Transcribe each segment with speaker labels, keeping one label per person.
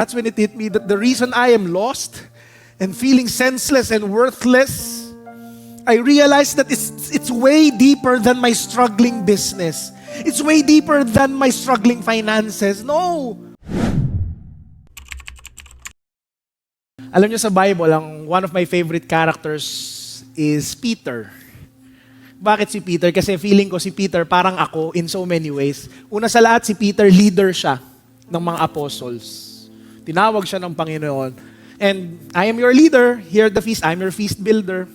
Speaker 1: That's when it hit me that the reason I am lost and feeling senseless and worthless, I realized that it's way deeper than my struggling business. It's way deeper than my struggling finances. No! Alam niyo sa Bible, one of my favorite characters is Peter. Bakit si Peter? Kasi feeling ko si Peter parang ako in so many ways. Una sa lahat, si Peter, leader siya ng mga apostles. Tinawag siya ng Panginoon. And I am your leader here at the feast. I'm your feast builder.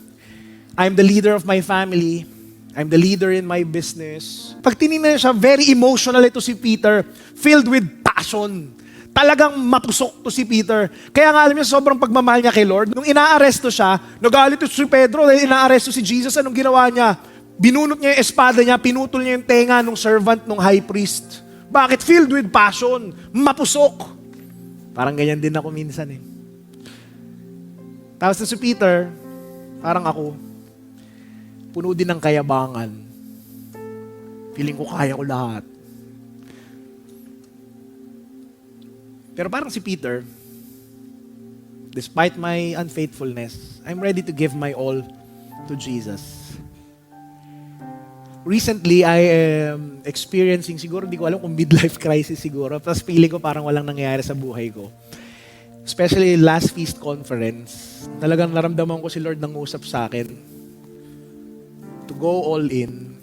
Speaker 1: I'm the leader of my family. I'm the leader in my business. Pag tinignan siya, very emotional ito si Peter, filled with passion. Talagang mapusok to si Peter. Kaya nga alam niyo, sobrang pagmamahal niya kay Lord. Nung inaaresto siya, nagalit si Pedro dahil inaaresto si Jesus. Anong ginawa niya? Binunot niya yung espada niya, pinutol niya yung tenga ng servant ng high priest. Bakit? Filled with passion. Mapusok. Parang ganyan din ako minsan eh. Tapos na si Peter, parang ako, puno din ng kayabangan. Feeling ko kaya ko lahat. Pero parang si Peter, despite my unfaithfulness, I'm ready to give my all to Jesus. Recently, I am experiencing, siguro hindi ko alam kung midlife crisis siguro, tapos feeling ko parang walang nangyayari sa buhay ko. Especially last feast conference, talagang naramdaman ko si Lord nang usap sa akin to go all in.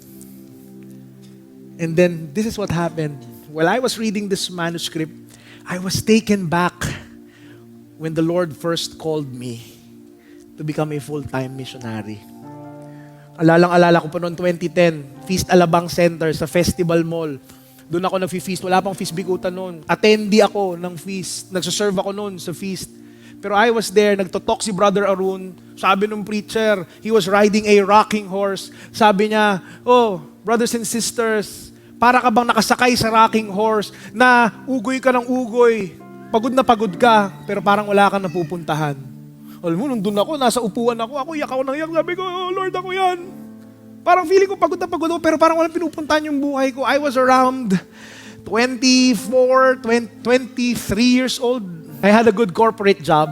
Speaker 1: And then, this is what happened. While I was reading this manuscript, I was taken back when the Lord first called me to become a full-time missionary. Alalang-alala ko pa noong 2010, Feast Alabang Center sa Festival Mall. Doon ako nag-feast. Wala pang feast bikutan noon. Attendee ako ng feast. Nagsaserve ako noon sa feast. Pero I was there, nagtotalk si Brother Arun. Sabi nung preacher, he was riding a rocking horse. Sabi niya, oh, brothers and sisters, para ka bang nakasakay sa rocking horse na ugoy ka ng ugoy. Pagod na pagod ka, pero parang wala kang napupuntahan. Alam mo, nung doon ako, nasa upuan ako iyak ako ng iyak. Sabi ko, oh, Lord, ako yan. Parang feeling ko pagod na pagod ako, pero parang walang pinupuntahan yung buhay ko. I was around 23 years old. I had a good corporate job.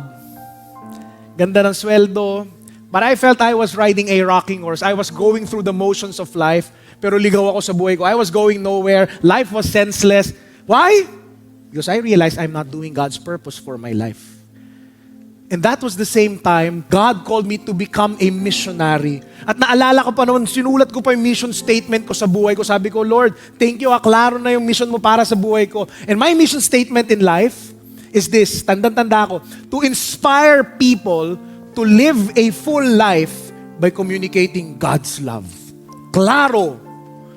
Speaker 1: Ganda ng sweldo. But I felt I was riding a rocking horse. I was going through the motions of life, pero ligaw ako sa buhay ko. I was going nowhere. Life was senseless. Why? Because I realized I'm not doing God's purpose for my life. And that was the same time, God called me to become a missionary. At naalala ko pa noon, sinulat ko pa yung mission statement ko sa buhay ko. Sabi ko, Lord, thank you, klaro na yung mission mo para sa buhay ko. And my mission statement in life is this, tandang-tanda ko, to inspire people to live a full life by communicating God's love. Klaro.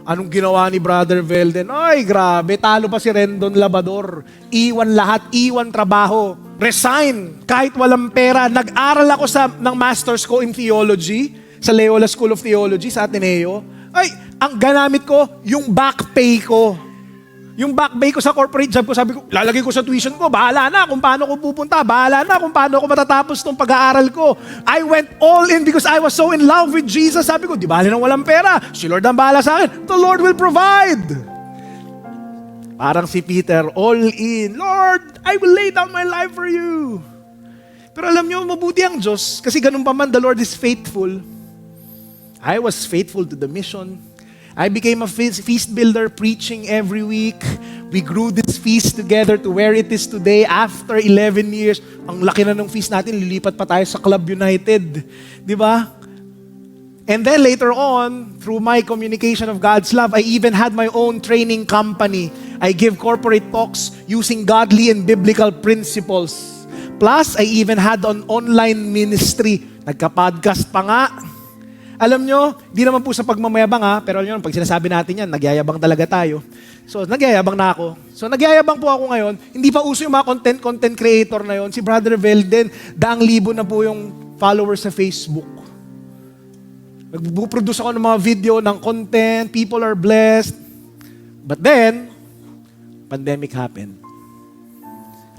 Speaker 1: Anong ginawa ni Brother Velden? Ay, grabe, talo pa si Rendon Labador. Iwan lahat, iwan trabaho. Resign, kahit walang pera. Nag-aral ako ng master's ko in theology, sa Loyola School of Theology, sa Ateneo. Ay, ang ganamit ko, yung back pay ko. Yung back pay ko sa corporate job ko, sabi ko, lalagay ko sa tuition ko, bahala na kung paano ko pupunta, bahala na kung paano ko matatapos tong pag-aaral ko. I went all in because I was so in love with Jesus. Sabi ko, di bali nang walang pera, si Lord ang bahala sa akin. The Lord will provide. Parang si Peter, all in. Lord, I will lay down my life for you. Pero alam nyo, mabuti ang Diyos, kasi ganun pa man, the Lord is faithful. I was faithful to the mission. I became a feast builder, preaching every week. We grew this feast together to where it is today after 11 years. Ang laki na ng feast natin, lilipat pa tayo sa Club United. Di ba? And then later on, through my communication of God's love, I even had my own training company. I give corporate talks using godly and biblical principles. Plus, I even had an online ministry. Nagka-podcast pa nga. Alam nyo, di naman po sa pagmamayabang pero alam nyo, pag sinasabi natin yan, nagyayabang talaga tayo. So, nagyayabang na ako. So, nagyayabang po ako ngayon. Hindi pa uso yung mga content creator na yon. Si Brother Velden, 100,000 na po yung followers sa Facebook. Nag-produce ako ng mga video ng content, people are blessed. But then, pandemic happened.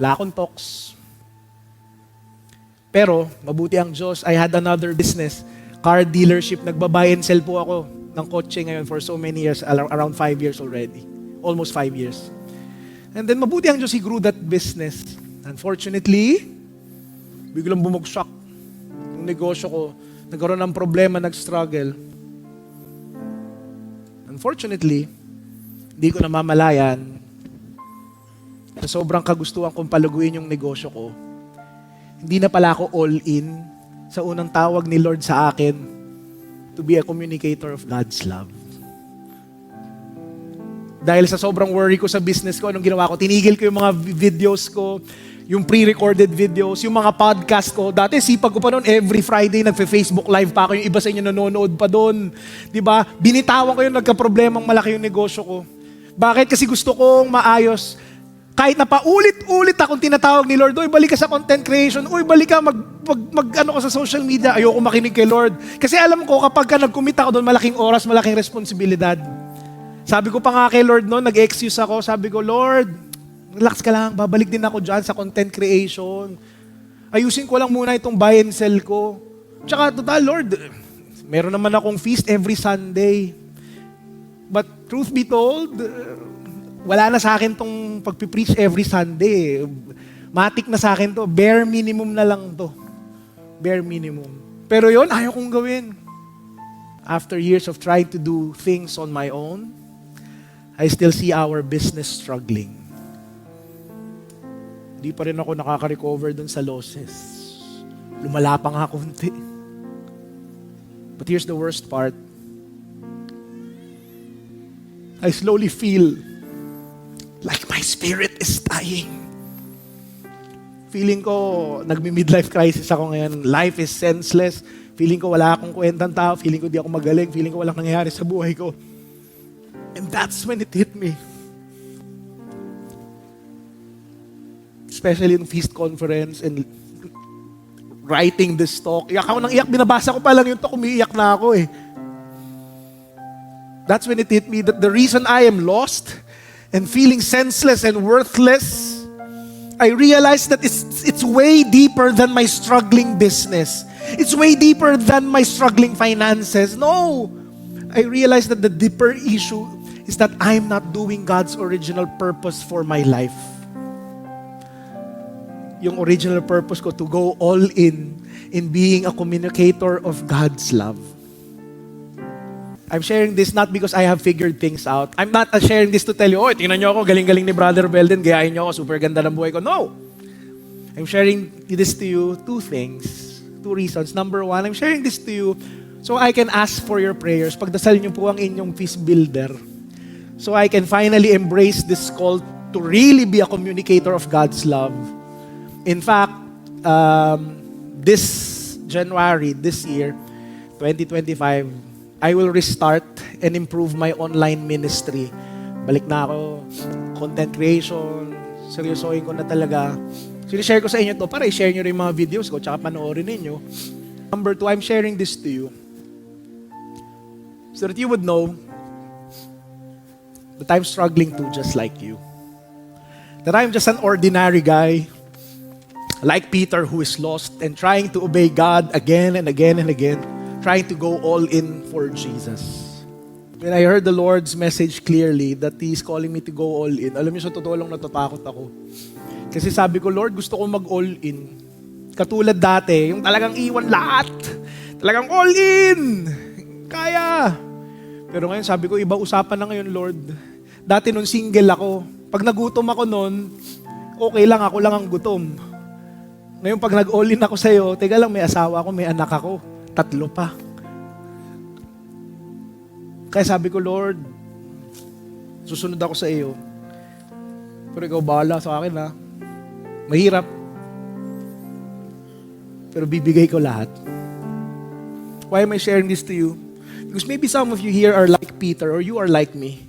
Speaker 1: Wala akong talks. Pero, mabuti ang Diyos, I had another business. Car dealership, nagba-buy and sell po ako ng kotse ngayon for so many years, around 5 years already. Almost 5 years. And then mabuti ang Diyos, He grew that business. Unfortunately, biglang bumagsak yung negosyo ko. Nagkaroon ng problema, nag-struggle. Unfortunately, hindi ko namamalayan sa sobrang kagustuhan kong paluguin yung negosyo ko. Hindi na pala ako all in sa unang tawag ni Lord sa akin to be a communicator of God's love. Dahil sa sobrang worry ko sa business ko, anong ginawa ko? Tinigil ko yung mga videos ko, yung pre-recorded videos, yung mga podcast ko. Dati sipag ko pa noon, every Friday nagfe-Facebook live pa ako, yung iba sa inyo nanonood pa doon. 'Di ba? Binitawan ko yun, nagka-problemang malaki yung negosyo ko. Bakit? Kasi gusto kong maayos. Kahit na paulit-ulit akong tinatawag ni Lord, uy, balik ka sa content creation, uy, balik ka, ano ka sa social media, ayoko makinig kay Lord. Kasi alam ko, kapag ka nag-commit ako doon, malaking oras, malaking responsibilidad. Sabi ko pa nga kay Lord noon, nag-excuse ako, sabi ko, Lord, relax ka lang, babalik din ako dyan sa content creation. Ayusin ko lang muna itong buy and sell ko. Tsaka, total, Lord, meron naman akong feast every Sunday. But truth be told, wala na sa akin tong pagpipreach every Sunday. Matik na sa akin to. Bare minimum na lang to. Bare minimum. Pero yon ayaw kong gawin. After years of trying to do things on my own, I still see our business struggling. Di pa rin ako nakaka-recover dun sa losses. Lumala pa nga konti. But here's the worst part. I slowly feel like my spirit is dying. Feeling ko, nagmi-midlife crisis ako ngayon. Life is senseless. Feeling ko wala akong kwentang tao. Feeling ko di ako magaling. Feeling ko walang nangyayari sa buhay ko. And that's when it hit me. Especially in Feast Conference and writing this talk. Iyak ako nang iyak. Binabasa ko pa lang yung talk. Umiiyak na ako eh. That's when it hit me that the reason I am lost and feeling senseless and worthless, I realized that it's way deeper than my struggling business. It's way deeper than my struggling finances. No! I realized that the deeper issue is that I'm not doing God's original purpose for my life. Yung original purpose ko to go all in being a communicator of God's love. I'm sharing this not because I have figured things out. I'm not sharing this to tell you, oh, tingnan nyo ako, galing-galing ni Brother Belden, gayahin nyo ako, super ganda ng buhay ko. No! I'm sharing this to you, two reasons. Number one, I'm sharing this to you so I can ask for your prayers. Pagdasal nyo po ang inyong feast builder. So I can finally embrace this call to really be a communicator of God's love. In fact, this January, this year, 2025, I will restart and improve my online ministry. Balik na ako, content creation, seryosohin ko na talaga. Sinishare ko sa inyo to para i-share nyo rin mga videos ko tsaka panoorin ninyo. Number two, I'm sharing this to you so that you would know that I'm struggling too, just like you. That I'm just an ordinary guy, like Peter, who is lost and trying to obey God again and again and again, trying to go all in for Jesus. When I heard the Lord's message clearly that He's calling me to go all in, alam niyo, sa totoo lang natatakot ako. Kasi sabi ko, Lord, gusto ko mag-all in. Katulad dati, yung talagang iwan lahat. Talagang all in. Kaya. Pero ngayon, sabi ko, iba usapan na ngayon, Lord. Dati nung single ako, pag nagutom ako noon, okay lang, ako lang ang gutom. Ngayon, pag nag-all in ako sa'yo, teka lang, may asawa ako, may anak ako. 3 pa. Kaya sabi ko, Lord, susunod ako sa iyo. Pero ikaw bahala sa akin, ha? Mahirap. Pero bibigay ko lahat. Why am I sharing this to you? Because maybe some of you here are like Peter or you are like me.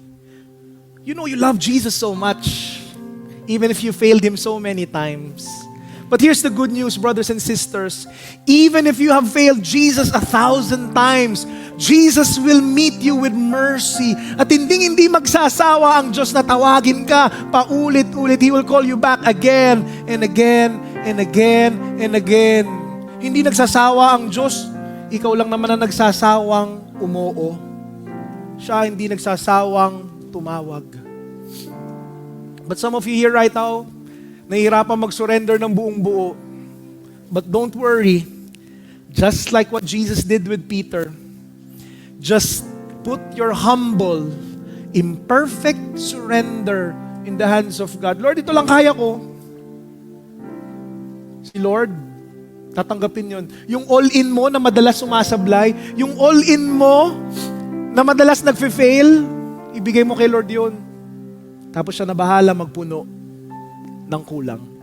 Speaker 1: You know you love Jesus so much, even if you failed Him so many times. But here's the good news, brothers and sisters. Even if you have failed Jesus 1,000 times, Jesus will meet you with mercy. At hindi magsasawa ang Diyos na tawagin ka paulit-ulit. He will call you back again and again and again and again. Hindi nagsasawa ang Diyos. Ikaw lang naman ang nagsasawang umoo. Siya hindi nagsasawang tumawag. But some of you here right now, nahihirapan mag-surrender ng buong buo. But don't worry, just like what Jesus did with Peter, just put your humble, imperfect surrender in the hands of God. Lord, ito lang kaya ko. Si Lord, tatanggapin yun. Yung all-in mo na madalas sumasablay, yung all-in mo na madalas nagfe-fail, ibigay mo kay Lord yun. Tapos siya na bahala magpuno ng kulang.